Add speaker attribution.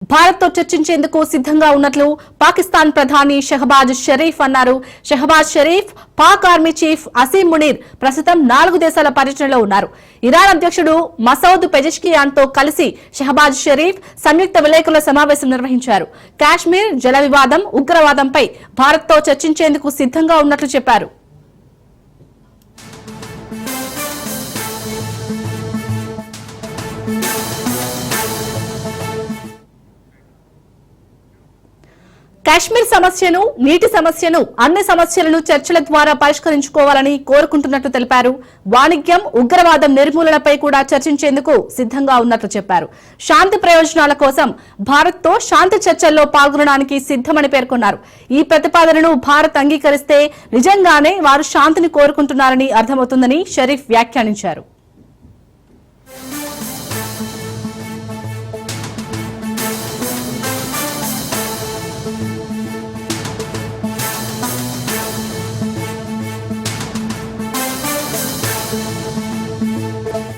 Speaker 1: భారత్ తో చర్చించేందుకు సిద్ధంగా ఉన్నట్లు పాకిస్తాన్ ప్రధాని షహబాజ్ షరీఫ్ అన్నారు. షహబాజ్ షరీఫ్, పాక్ ఆర్మీ చీఫ్ అసీం మునీర్ ప్రస్తుతం 4 దేశాల పర్యటనలో ఉన్నారు. ఇరాన్ అధ్యక్షుడు మసౌద్ పెజెష్కియాన్ తో కలిసి షహబాజ్ షరీఫ్ సంయుక్త విలేకరుల సమావేశం నిర్వహించారు. కాశ్మీర్ జల వివాదం, ఉగ్రవాదంపై భారత్ తో చర్చించేందుకు సిద్ధంగా ఉన్నట్లు చెప్పారు. కాశ్మీర్ సమస్యను, నీటి సమస్యను, అన్ని సమస్యలను చర్చల ద్వారా పరిష్కరించుకోవాలని కోరుకుంటున్నట్లు తెలిపారు. వాణిజ్యం, ఉగ్రవాదం నిర్మూలనపై కూడా చర్చించేందుకు సిద్ధంగా ఉన్నట్లు చెప్పారు. శాంతి ప్రయోజనాల కోసం భారత్ తో శాంతి చర్చల్లో పాల్గొనడానికి సిద్ధమని పేర్కొన్నారు. ఈ ప్రతిపాదనను భారత్ అంగీకరిస్తే నిజంగానే వారు శాంతిని కోరుకుంటున్నారని అర్థమవుతుందని షరీఫ్ వ్యాఖ్యానించారు.